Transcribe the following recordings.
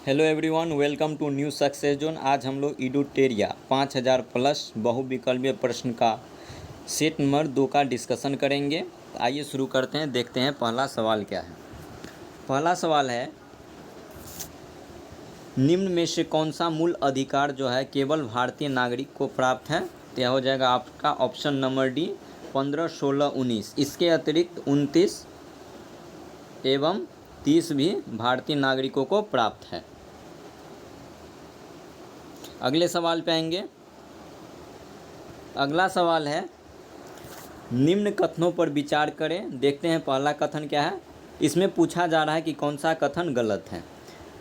Hello everyone, welcome to new success zone. आज हम लोग इडुटेरिया 5000 प्लस बहुविकल्पीय प्रश्न का सेट नंबर 2 का डिस्कशन करेंगे। आइए शुरू करते हैं, देखते हैं पहला सवाल क्या है। पहला सवाल है, निम्न में से कौन सा मूल अधिकार जो है केवल भारतीय नागरिक को प्राप्त है? तो यह हो जाएगा आपका ऑप्शन नंबर डी 15, 16, 19। इसके अतिरिक्त 29 एवं 30 भी भारतीय नागरिकों को प्राप्त है। अगले सवाल पे आएंगे। अगला सवाल है, निम्न कथनों पर विचार करें। देखते हैं पहला कथन क्या है। इसमें पूछा जा रहा है कि कौन सा कथन गलत है।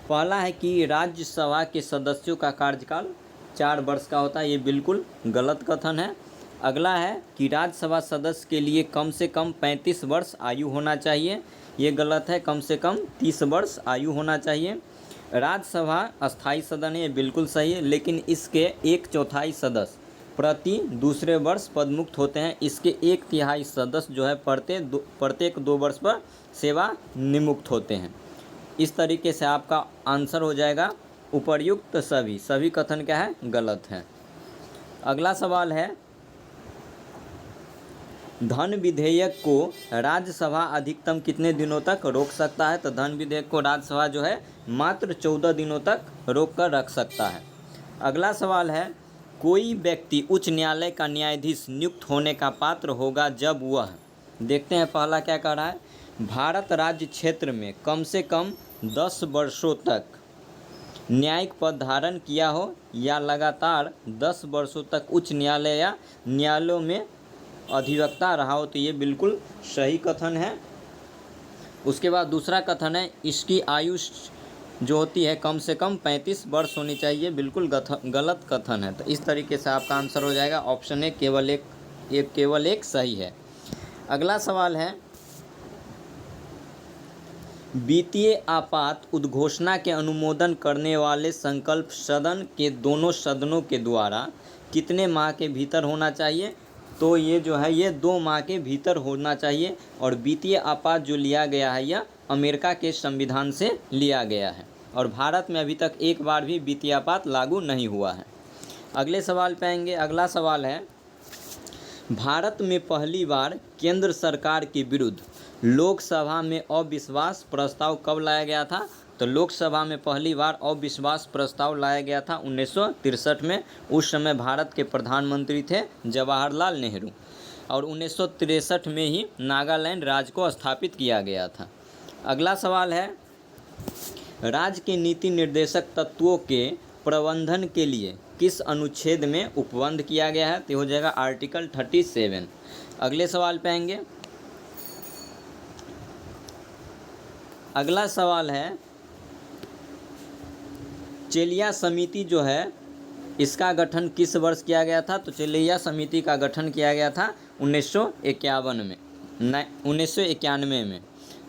पहला है कि राज्यसभा के सदस्यों का कार्यकाल 4 वर्ष का होता है, ये बिल्कुल गलत कथन है। अगला है कि राज्यसभा सदस्य के लिए कम से कम 35 वर्ष आयु होना चाहिए, ये गलत है। कम से कम 30 वर्ष आयु होना चाहिए। राज्यसभा अस्थायी सदन है, ये बिल्कुल सही है, लेकिन इसके 1/4 सदस्य प्रति दूसरे वर्ष पदमुक्त होते हैं। इसके 1/3 सदस्य जो है प्रत्येक 2 वर्ष पर सेवा निमुक्त होते हैं। इस तरीके से आपका आंसर हो जाएगा उपर्युक्त सभी कथन क्या है, गलत है। अगला सवाल है, धन विधेयक को राज्यसभा अधिकतम कितने दिनों तक रोक सकता है? तो धन विधेयक को राज्यसभा जो है मात्र 14 दिनों तक रोक कर रख सकता है। अगला सवाल है, कोई व्यक्ति उच्च न्यायालय का न्यायाधीश नियुक्त होने का पात्र होगा जब वह, देखते हैं पहला क्या कह रहा है, भारत राज्य क्षेत्र में कम से कम 10 वर्षों तक न्यायिक पद धारण किया हो या लगातार 10 वर्षों तक उच्च न्यायालय या न्यायालयों में अधिवक्ता रहा हो। तो ये बिल्कुल सही कथन है। उसके बाद दूसरा कथन है, इसकी आयु जो होती है कम से कम 35 वर्ष होनी चाहिए, बिल्कुल गलत कथन है। तो इस तरीके से आपका आंसर हो जाएगा ऑप्शन ए केवल एक सही है। अगला सवाल है, वित्तीय आपात उद्घोषणा के अनुमोदन करने वाले संकल्प सदन के दोनों सदनों के द्वारा कितने माह के भीतर होना चाहिए? तो ये जो है ये 2 माह के भीतर होना चाहिए। और वित्तीय आपात जो लिया गया है यह अमेरिका के संविधान से लिया गया है और भारत में अभी तक एक बार भी वित्तीय आपात लागू नहीं हुआ है। अगले सवाल पे आएंगे। अगला सवाल है, भारत में पहली बार केंद्र सरकार के विरुद्ध लोकसभा में अविश्वास प्रस्ताव कब लाया गया था? तो लोकसभा में पहली बार अविश्वास प्रस्ताव लाया गया था 1963 में। उस समय भारत के प्रधानमंत्री थे जवाहरलाल नेहरू और 1963 में ही नागालैंड राज्य को स्थापित किया गया था। अगला सवाल है, राज्य के नीति निर्देशक तत्वों के प्रबंधन के लिए किस अनुच्छेद में उपबंध किया गया है? तो हो जाएगा आर्टिकल 37। अगले सवाल पे आएंगे। अगला सवाल है, चेलिया समिति जो है इसका गठन किस वर्ष किया गया था? तो चेलिया समिति का गठन किया गया था 1991 में।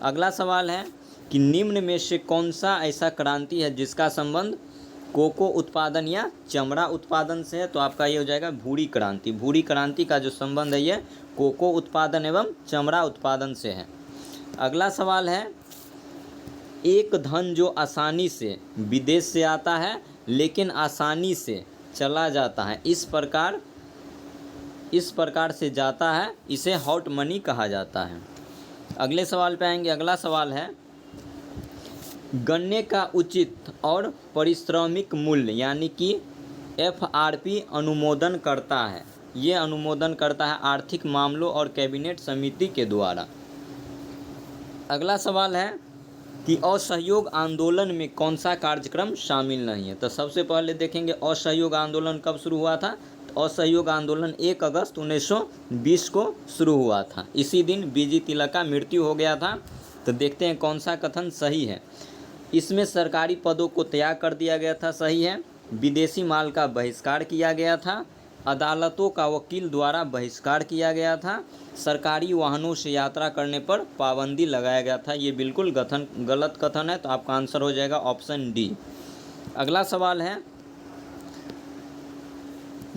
अगला सवाल है कि निम्न में से कौन सा ऐसा क्रांति है जिसका संबंध कोको उत्पादन या चमड़ा उत्पादन से है? तो आपका ये हो जाएगा भूरी क्रांति। भूरी क्रांति का जो संबंध है ये कोको उत्पादन एवं चमड़ा उत्पादन से है। अगला सवाल है, एक धन जो आसानी से विदेश से आता है लेकिन आसानी से चला जाता है, इस प्रकार से जाता है, इसे हॉट मनी कहा जाता है। अगले सवाल पे आएंगे। अगला सवाल है, गन्ने का उचित और पारिश्रमिक मूल्य यानी कि FRP अनुमोदन करता है, ये अनुमोदन करता है आर्थिक मामलों और कैबिनेट समिति के द्वारा। अगला सवाल है कि असहयोग आंदोलन में कौन सा कार्यक्रम शामिल नहीं है? तो सबसे पहले देखेंगे असहयोग आंदोलन कब शुरू हुआ था। तो असहयोग आंदोलन 1 अगस्त 1920 को शुरू हुआ था। इसी दिन बीजी तिलक का मृत्यु हो गया था। तो देखते हैं कौन सा कथन सही है। इसमें सरकारी पदों को त्याग कर दिया गया था, सही है। विदेशी माल का बहिष्कार किया गया था। अदालतों का वकील द्वारा बहिष्कार किया गया था। सरकारी वाहनों से यात्रा करने पर पाबंदी लगाया गया था, ये बिल्कुल गलत कथन है। तो आपका आंसर हो जाएगा ऑप्शन डी। अगला सवाल है,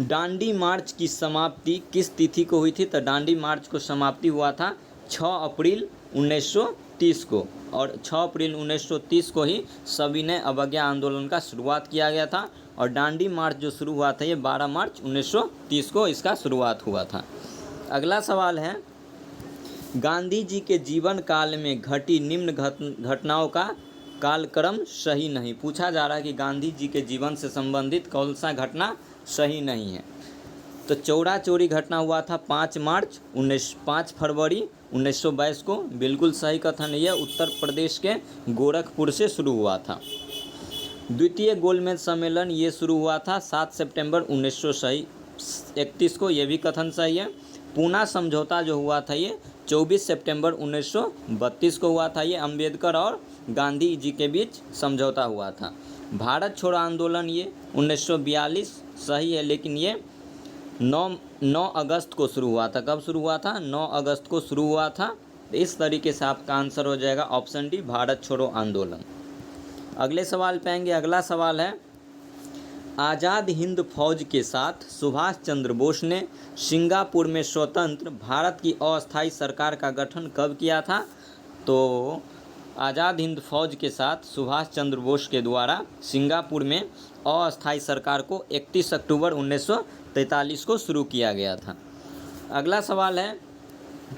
दांडी मार्च की समाप्ति किस तिथि को हुई थी? तो दांडी मार्च को समाप्ति हुआ था 6 अप्रैल 1930 को। और 6 अप्रैल 1930 को ही सविनय अवज्ञा आंदोलन का शुरुआत किया गया था। और डांडी मार्च जो शुरू हुआ था ये 12 मार्च 1930 को इसका शुरुआत हुआ था। अगला सवाल है, गांधी जी के जीवन काल में घटी निम्न घटनाओं का कालक्रम सही नहीं। पूछा जा रहा है कि गांधी जी के जीवन से संबंधित कौन सा घटना सही नहीं है। तो चौरा चोरी घटना हुआ था 5 फरवरी 1922 को, बिल्कुल सही कथन। यह उत्तर प्रदेश के गोरखपुर से शुरू हुआ था। द्वितीय गोलमेज सम्मेलन ये शुरू हुआ था 7 सितंबर 1931 को, यह भी कथन सही है। पूना समझौता जो हुआ था ये 24 सितंबर 1932 को हुआ था। ये अम्बेडकर और गांधी जी के बीच समझौता हुआ था। भारत छोड़ो आंदोलन ये 1942 सही है, लेकिन ये 9 अगस्त को शुरू हुआ था। कब शुरू हुआ था? 9 अगस्त को शुरू हुआ था। तो इस तरीके से आपका आंसर हो जाएगा ऑप्शन डी, भारत छोड़ो आंदोलन। अगले सवाल पे आएंगे। अगला सवाल है, आज़ाद हिंद फौज के साथ सुभाष चंद्र बोस ने सिंगापुर में स्वतंत्र भारत की अस्थायी सरकार का गठन कब किया था? तो आज़ाद हिंद फौज के साथ सुभाष चंद्र बोस के द्वारा सिंगापुर में अस्थायी सरकार को 31 अक्टूबर 1943 को शुरू किया गया था। अगला सवाल है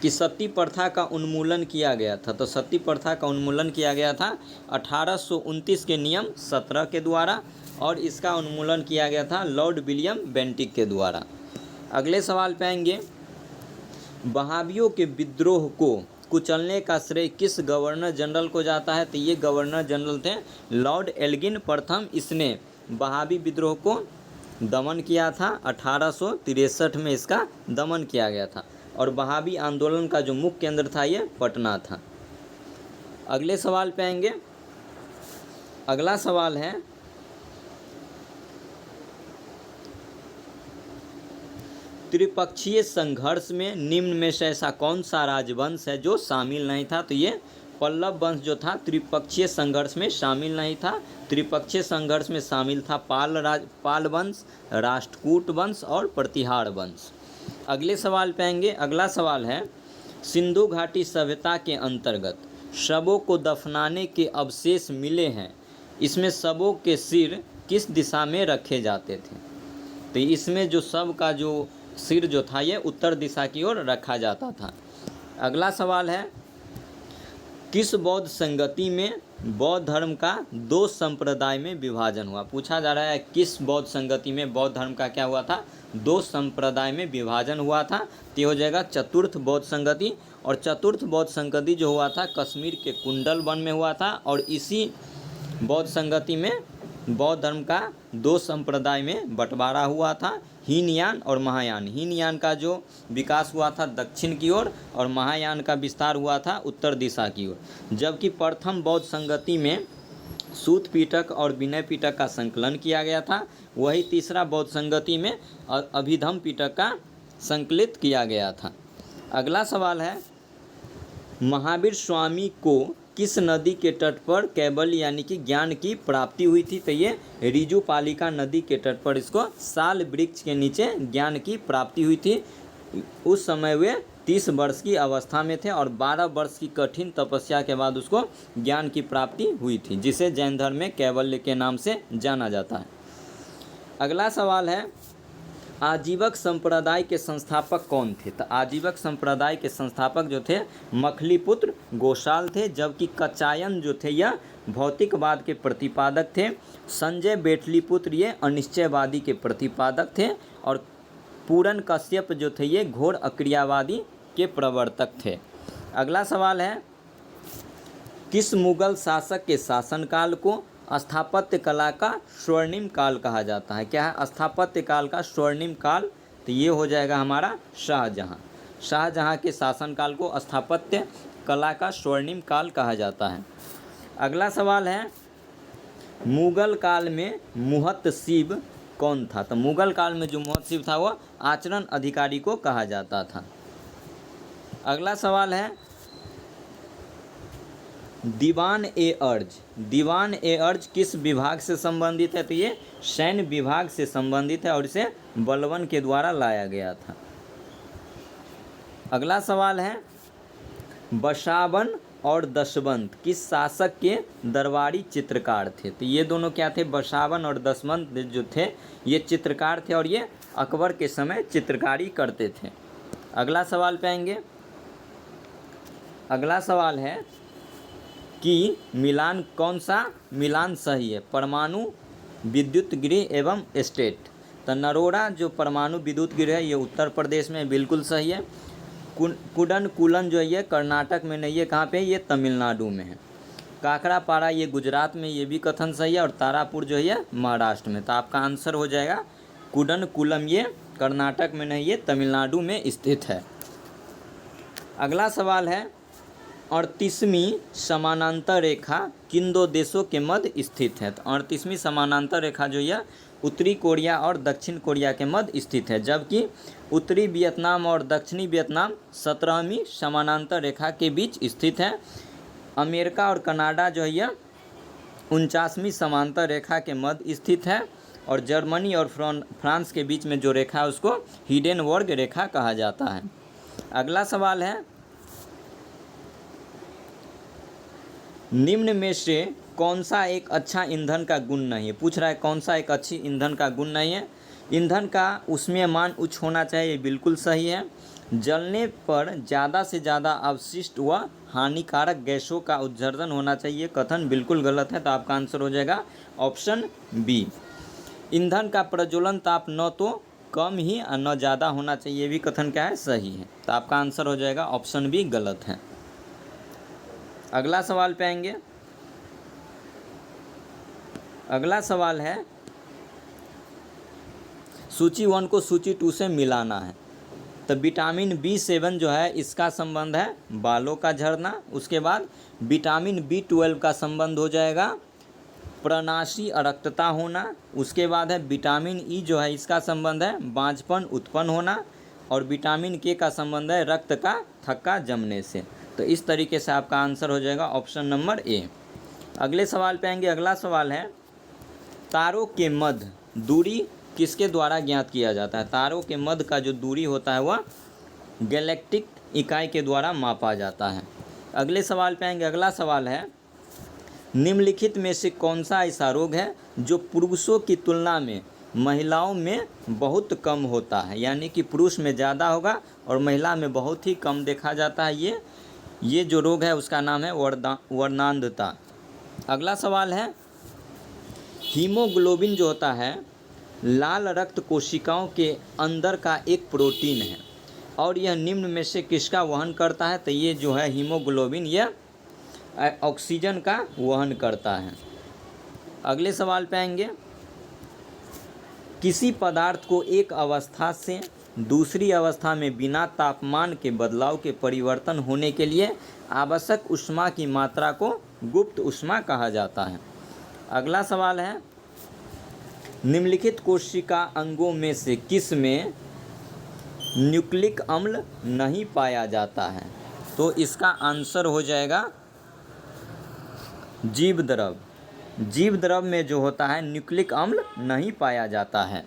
कि सती प्रथा का उन्मूलन किया गया था। तो सती प्रथा का उन्मूलन किया गया था 1829 के नियम 17 के द्वारा, और इसका उन्मूलन किया गया था लॉर्ड विलियम बेंटिक के द्वारा। अगले सवाल पे आएंगे, बहावियों के विद्रोह को कुचलने का श्रेय किस गवर्नर जनरल को जाता है? तो ये गवर्नर जनरल थे लॉर्ड एल्गिन प्रथम। इसने बहावी विद्रोह को दमन किया था। 1863 में इसका दमन किया गया था। और बहावी आंदोलन का जो मुख्य केंद्र था ये पटना था। अगले सवाल पे आएंगे। अगला सवाल है, त्रिपक्षीय संघर्ष में निम्न में से ऐसा कौन सा राजवंश है जो शामिल नहीं था? तो ये पल्लव वंश जो था त्रिपक्षीय संघर्ष में शामिल नहीं था। त्रिपक्षीय संघर्ष में शामिल था पाल वंश, राष्ट्रकूट वंश और प्रतिहार वंश। अगले सवाल पे आएंगे। अगला सवाल है, सिंधु घाटी सभ्यता के अंतर्गत शवों को दफनाने के अवशेष मिले हैं। इसमें शवों के सिर किस दिशा में रखे जाते थे? तो इसमें जो शव का जो सिर जो था ये उत्तर दिशा की ओर रखा जाता था। अगला सवाल है, किस बौद्ध संगति में बौद्ध धर्म का 2 संप्रदाय में विभाजन हुआ? पूछा जा रहा है किस बौद्ध संगति में बौद्ध धर्म का क्या हुआ था? 2 संप्रदाय में विभाजन हुआ था। तो हो जाएगा चतुर्थ बौद्ध संगति। और चतुर्थ बौद्ध संगति जो हुआ था कश्मीर के कुंडल वन में हुआ था। और इसी बौद्ध संगति में बौद्ध धर्म का 2 संप्रदाय में बंटवारा हुआ था, हीनयान और महायान। हीनयान का जो विकास हुआ था दक्षिण की ओर और महायान का विस्तार हुआ था उत्तर दिशा की ओर। जबकि प्रथम बौद्ध संगति में सूत पीटक और विनय पीटक का संकलन किया गया था, वही तीसरा बौद्ध संगति में अभिधम पीटक का संकलित किया गया था। अगला सवाल है, महावीर स्वामी को किस नदी के तट पर कैवल्य यानी कि ज्ञान की प्राप्ति हुई थी? तो ये रिजुपालिका नदी के तट पर इसको साल वृक्ष के नीचे ज्ञान की प्राप्ति हुई थी। उस समय वे 30 वर्ष की अवस्था में थे और 12 वर्ष की कठिन तपस्या के बाद उसको ज्ञान की प्राप्ति हुई थी, जिसे जैन धर्म में कैवल्य के नाम से जाना जाता है। अगला सवाल है, आजीवक संप्रदाय के संस्थापक कौन थे? तो आजीवक संप्रदाय के संस्थापक जो थे मखलीपुत्र गोशाल थे। जबकि कचायन जो थे यह भौतिकवाद के प्रतिपादक थे। संजय बेटलीपुत्र ये अनिश्चयवादी के प्रतिपादक थे। और पूरन कश्यप जो थे ये घोर अक्रियावादी के प्रवर्तक थे। अगला सवाल है, किस मुगल शासक के शासनकाल को स्थापत्य कला का स्वर्णिम काल कहा जाता है? क्या है स्थापत्य काल का स्वर्णिम काल? तो ये हो जाएगा हमारा शाहजहां। शाहजहां के शासनकाल को स्थापत्य कला का स्वर्णिम काल कहा जाता है। अगला सवाल है, मुगल काल में मुहत्तसिब कौन था? तो मुगल काल में जो मुहत्तसिब था वह आचरण अधिकारी को कहा जाता था। अगला सवाल है, दीवान ए अर्ज। दीवान ए अर्ज किस विभाग से संबंधित है? तो ये सैन्य विभाग से संबंधित है और इसे बलबन के द्वारा लाया गया था। अगला सवाल है, बसावन और दशवंत किस शासक के दरबारी चित्रकार थे? तो ये दोनों क्या थे? बसावन और दशवंत जो थे ये चित्रकार थे और ये अकबर के समय चित्रकारी करते थे। अगला सवाल पे आएंगे। अगला सवाल है कि मिलान कौन सा मिलान सही है? परमाणु विद्युत गृह एवं स्टेट। तो नरोड़ा जो परमाणु विद्युत गृह है ये उत्तर प्रदेश में बिल्कुल सही है। कुडनकुलन जो है ये कर्नाटक में नहीं है, कहाँ पे? ये तमिलनाडु में है। काकरापारा ये गुजरात में, ये भी कथन सही है। और तारापुर जो है ये महाराष्ट्र में। तो आपका आंसर हो जाएगा कुडनकुलम, ये कर्नाटक में नहीं, ये तमिलनाडु में स्थित है। अगला सवाल है 38वीं समानांतर रेखा किन दो देशों के मध्य स्थित है? तो 38वीं समानांतर रेखा जो है उत्तरी कोरिया और दक्षिण कोरिया के मध्य स्थित है, जबकि उत्तरी वियतनाम और दक्षिणी वियतनाम 17वीं समानांतर रेखा के बीच स्थित है। अमेरिका और कनाडा जो है 49वीं समांतर रेखा के मध्य स्थित है। और जर्मनी और फ्रांस के बीच में जो रेखा है उसको हिडेनबर्ग रेखा कहा जाता है। अगला सवाल है निम्न में से कौन सा एक अच्छा ईंधन का गुण नहीं है? पूछ रहा है कौन सा एक अच्छी ईंधन का गुण नहीं है? ईंधन का ऊष्मीयमान उच्च होना चाहिए, बिल्कुल सही है। जलने पर ज़्यादा से ज़्यादा अवशिष्ट व हानिकारक गैसों का उत्सर्जन होना चाहिए, कथन बिल्कुल गलत है। तो आपका आंसर हो जाएगा ऑप्शन बी। ईंधन का प्रज्वलन ताप न तो कम ही और न ज़्यादा होना चाहिए, ये भी कथन क्या है? सही है। तो आपका आंसर हो जाएगा ऑप्शन बी गलत है। अगला सवाल पे आएंगे। अगला सवाल है सूची 1 को सूची 2 से मिलाना है। तो विटामिन B7 जो है इसका संबंध है बालों का झड़ना। उसके बाद विटामिन B12 का संबंध हो जाएगा प्रनाशी अरक्तता होना। उसके बाद है विटामिन E जो है इसका संबंध है बांझपन उत्पन्न होना। और विटामिन K का संबंध है रक्त का थक्का जमने से। तो इस तरीके से आपका आंसर हो जाएगा ऑप्शन नंबर ए। अगले सवाल पे आएंगे। अगला सवाल है तारों के मध्य दूरी किसके द्वारा ज्ञात किया जाता है? तारों के मध्य का जो दूरी होता है वह गैलेक्टिक इकाई के द्वारा मापा जाता है। अगले सवाल पे आएंगे। अगला सवाल है निम्नलिखित में से कौन सा ऐसा रोग है जो पुरुषों की तुलना में महिलाओं में बहुत कम होता है? यानी कि पुरुष में ज़्यादा होगा और महिला में बहुत ही कम देखा जाता है। ये जो रोग है उसका नाम है वर्णांधता। अगला सवाल है हीमोग्लोबिन जो होता है लाल रक्त कोशिकाओं के अंदर का एक प्रोटीन है और यह निम्न में से किसका वहन करता है? तो ये जो है हीमोग्लोबिन यह ऑक्सीजन का वहन करता है। अगले सवाल पे आएंगे किसी पदार्थ को एक अवस्था से दूसरी अवस्था में बिना तापमान के बदलाव के परिवर्तन होने के लिए आवश्यक ऊष्मा की मात्रा को गुप्त ऊष्मा कहा जाता है। अगला सवाल है निम्नलिखित कोशिका अंगों में से किस में न्यूक्लिक अम्ल नहीं पाया जाता है? तो इसका आंसर हो जाएगा जीव द्रव। जीव द्रव में जो होता है न्यूक्लिक अम्ल नहीं पाया जाता है।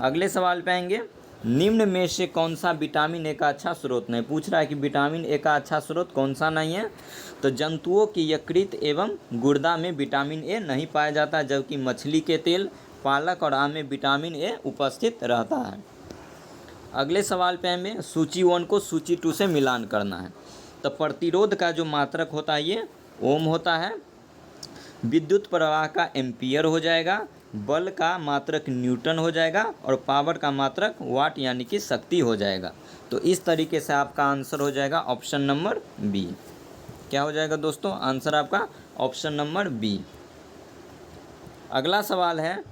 अगले सवाल पे आएंगे निम्न में से कौन सा विटामिन ए का अच्छा स्रोत नहीं? पूछ रहा है कि विटामिन ए का अच्छा स्रोत कौन सा नहीं है? तो जंतुओं की यकृत एवं गुर्दा में विटामिन ए नहीं पाया जाता है, जबकि मछली के तेल, पालक और आम में विटामिन ए उपस्थित रहता है। अगले सवाल पे हमें सूची 1 को सूची 2 से मिलान करना है। तो प्रतिरोध का जो मात्रक होता है ये ओम होता है। विद्युत प्रवाह का एम्पियर हो जाएगा। बल का मात्रक न्यूटन हो जाएगा और पावर का मात्रक वाट यानी कि शक्ति हो जाएगा। तो इस तरीके से आपका आंसर हो जाएगा ऑप्शन नंबर बी। क्या हो जाएगा दोस्तों? आंसर आपका ऑप्शन नंबर बी। अगला सवाल है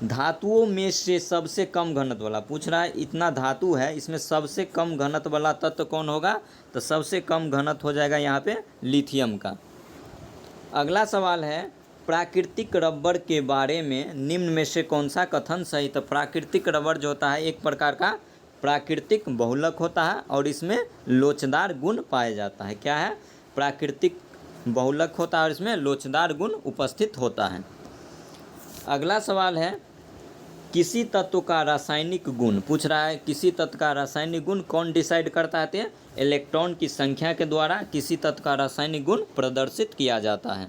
धातुओं में से सबसे कम घनत्व वाला, पूछ रहा है इतना धातु है इसमें सबसे कम घनत्व वाला तत्व कौन होगा? तो सबसे कम घनत्व हो जाएगा यहाँ पे लिथियम का। अगला सवाल है प्राकृतिक रबर के बारे में निम्न में से कौन सा कथन सही? तो प्राकृतिक रबर जो होता है एक प्रकार का प्राकृतिक बहुलक होता है और इसमें लोचदार गुण पाया जाता है। क्या है? प्राकृतिक बहुलक होता है और इसमें लोचदार गुण उपस्थित होता है। अगला सवाल है किसी तत्व का रासायनिक गुण पूछ रहा है, किसी तत्व का रासायनिक गुण कौन डिसाइड करता है? तो इलेक्ट्रॉन की संख्या के द्वारा किसी तत्व का रासायनिक गुण प्रदर्शित किया जाता है।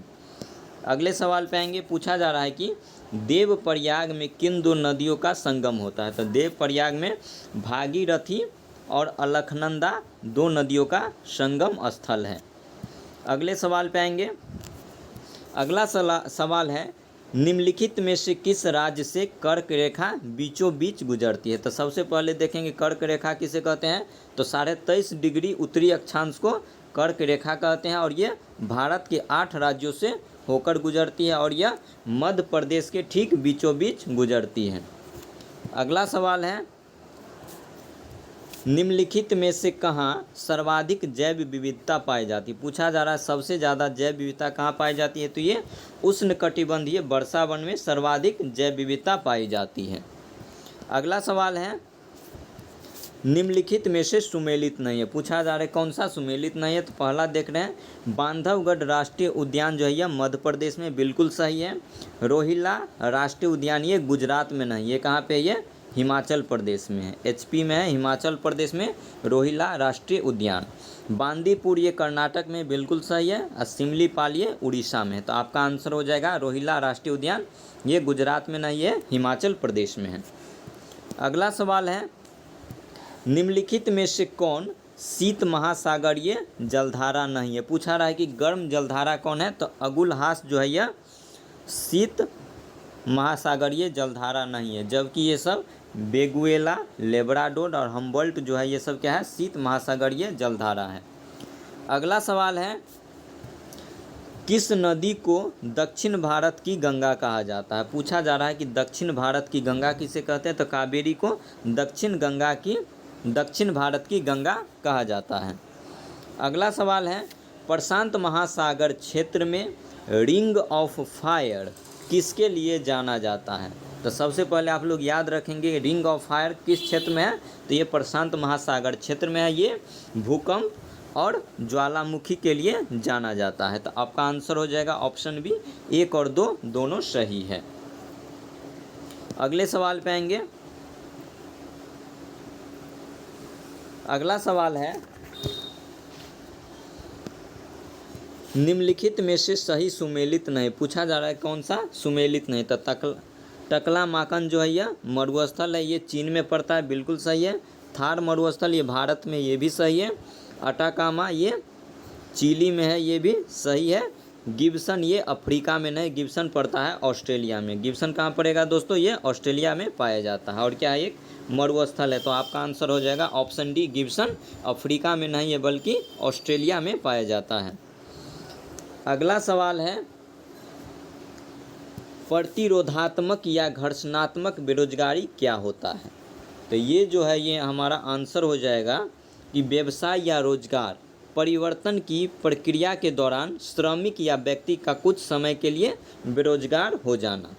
अगले सवाल पे आएंगे, पूछा जा रहा है कि देवप्रयाग में किन दो नदियों का संगम होता है? तो देवप्रयाग में भागीरथी और अलकनंदा दो नदियों का संगम स्थल है। अगले सवाल पे आएंगे, अगला सवाल है निम्नलिखित में से किस राज्य से कर्क रेखा बीचों बीच गुजरती है? तो सबसे पहले देखेंगे कर्क रेखा किसे कहते हैं? तो 23.5 डिग्री उत्तरी अक्षांश को कर्क रेखा कहते हैं और ये भारत के 8 राज्यों से होकर गुजरती है और यह मध्य प्रदेश के ठीक बीचों बीच गुजरती है। अगला सवाल है निम्नलिखित में से कहाँ सर्वाधिक जैव विविधता पाई जाती है? पूछा जा रहा है सबसे ज़्यादा जैव विविधता कहाँ पाई जाती है? तो ये उष्णकटिबंधीय वर्षा वन में सर्वाधिक जैव विविधता पाई जाती है। अगला सवाल है निम्नलिखित में से सुमेलित नहीं है। पूछा जा रहा है कौन सा सुमेलित नहीं है? तो पहला देख रहे हैं बांधवगढ़ राष्ट्रीय उद्यान जो है यह मध्य प्रदेश में बिल्कुल सही है। रोहिला राष्ट्रीय उद्यान ये गुजरात में नहीं, ये कहाँ पे? ये हिमाचल प्रदेश में है, एचपी में है, हिमाचल प्रदेश में रोहिला राष्ट्रीय उद्यान। बांदीपुर ये कर्नाटक में बिल्कुल सही है और सिमलीपाल ये उड़ीसा में है। तो आपका आंसर हो जाएगा रोहिला राष्ट्रीय उद्यान, ये गुजरात में नहीं है, हिमाचल प्रदेश में है। अगला सवाल है निम्नलिखित में से कौन शीत महासागरीय जलधारा नहीं है? पूछा रहा है कि गर्म जलधारा कौन है? तो अगुलहास जो है यह शीत महासागरीय जलधारा नहीं है, जबकि ये सब बेगुएला, लेब्राडोर और हम्बोल्ट जो है ये सब क्या है? शीत महासागरीय जलधारा है। अगला सवाल है किस नदी को दक्षिण भारत की गंगा कहा जाता है? पूछा जा रहा है कि दक्षिण भारत की गंगा किसे कहते हैं? तो कावेरी को दक्षिण भारत की गंगा कहा जाता है। अगला सवाल है प्रशांत महासागर क्षेत्र में रिंग ऑफ फायर किसके लिए जाना जाता है? तो सबसे पहले आप लोग याद रखेंगे रिंग ऑफ फायर किस क्षेत्र में है? तो ये प्रशांत महासागर क्षेत्र में है, ये भूकंप और ज्वालामुखी के लिए जाना जाता है। तो आपका आंसर हो जाएगा ऑप्शन बी, 1 और 2 दोनों सही है। अगले सवाल पे आएंगे, अगला सवाल है निम्नलिखित में से सही सुमेलित नहीं। पूछा जा रहा है कौन सा सुमेलित नहीं? तो टकला माकन जो है यह मरुस्थल है, ये चीन में पड़ता है, बिल्कुल सही है। थार मरुस्थल ये भारत में, ये भी सही है। अटाकामा ये चिली में है, ये भी सही है। गिब्सन ये अफ्रीका में नहीं, गिब्सन पड़ता है ऑस्ट्रेलिया में। गिब्सन कहाँ पड़ेगा दोस्तों? ये ऑस्ट्रेलिया में पाया जाता है और क्या है? एक मरुस्थल है। तो आपका आंसर हो जाएगा ऑप्शन डी, गिब्सन अफ्रीका में नहीं है बल्कि ऑस्ट्रेलिया में पाया जाता है। अगला सवाल है प्रतिरोधात्मक या घर्षणात्मक बेरोजगारी क्या होता है? तो ये जो है ये हमारा आंसर हो जाएगा कि व्यवसाय या रोजगार परिवर्तन की प्रक्रिया के दौरान श्रमिक या व्यक्ति का कुछ समय के लिए बेरोजगार हो जाना।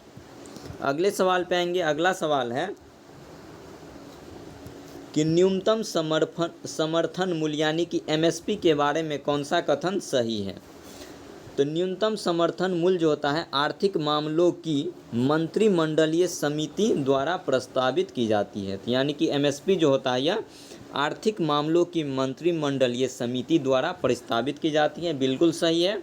अगले सवाल पे आएंगे, अगला सवाल है कि न्यूनतम समर्थन मूल्य यानी कि एमएसपी के बारे में कौन सा कथन सही है? तो न्यूनतम समर्थन मूल्य जो होता है आर्थिक मामलों की मंत्रिमंडलीय समिति द्वारा प्रस्तावित की जाती है। यानी कि एमएसपी जो होता है यह आर्थिक मामलों की मंत्रिमंडलीय समिति द्वारा प्रस्तावित की जाती है, बिल्कुल सही है।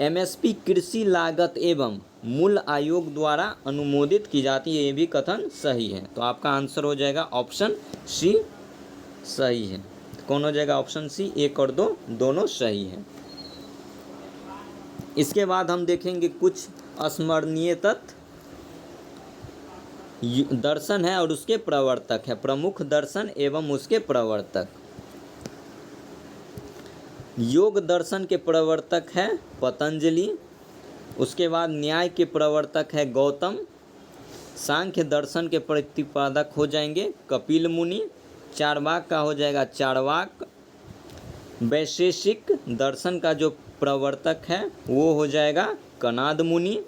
एमएसपी कृषि लागत एवं मूल्य आयोग द्वारा अनुमोदित की जाती है, ये भी कथन सही है। तो आपका आंसर हो जाएगा ऑप्शन सी सही है। कौन हो जाएगा? ऑप्शन सी, 1 और 2 दोनों सही है। इसके बाद हम देखेंगे कुछ अस्मरणीय तथ्य। दर्शन है और उसके प्रवर्तक है, प्रमुख दर्शन एवं उसके प्रवर्तक। योग दर्शन के प्रवर्तक है पतंजलि। उसके बाद न्याय के प्रवर्तक है गौतम। सांख्य दर्शन के प्रतिपादक हो जाएंगे कपिल मुनि। चार्वाक का हो जाएगा चार्वाक। वैशेषिक दर्शन का जो प्रवर्तक है वो हो जाएगा कनाद मुनि।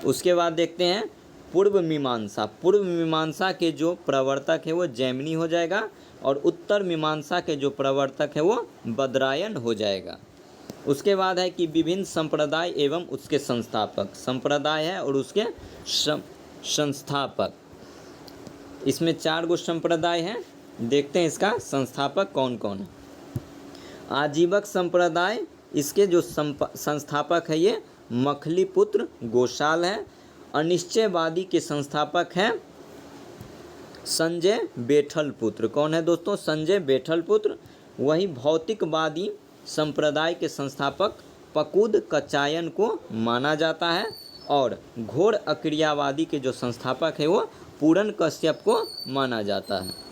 उसके बाद देखते हैं पूर्व मीमांसा के जो प्रवर्तक है वो जैमिनी हो जाएगा और उत्तर मीमांसा के जो प्रवर्तक है वो बदरायन हो जाएगा। उसके बाद है कि विभिन्न संप्रदाय एवं उसके संस्थापक। संप्रदाय है और उसके संस्थापक। इसमें 4 गो संप्रदाय हैं। देखते हैं इसका संस्थापक कौन कौन है। आजीवक संप्रदाय, इसके जो संस्थापक है ये मखलीपुत्र गोशाल है। अनिश्चयवादी के संस्थापक हैं संजय बेठलपुत्र। कौन है दोस्तों? संजय बेठलपुत्र। वही भौतिकवादी संप्रदाय के संस्थापक पकुद कचायन को माना जाता है। और घोर अक्रियावादी के जो संस्थापक है वो पूरन कश्यप को माना जाता है।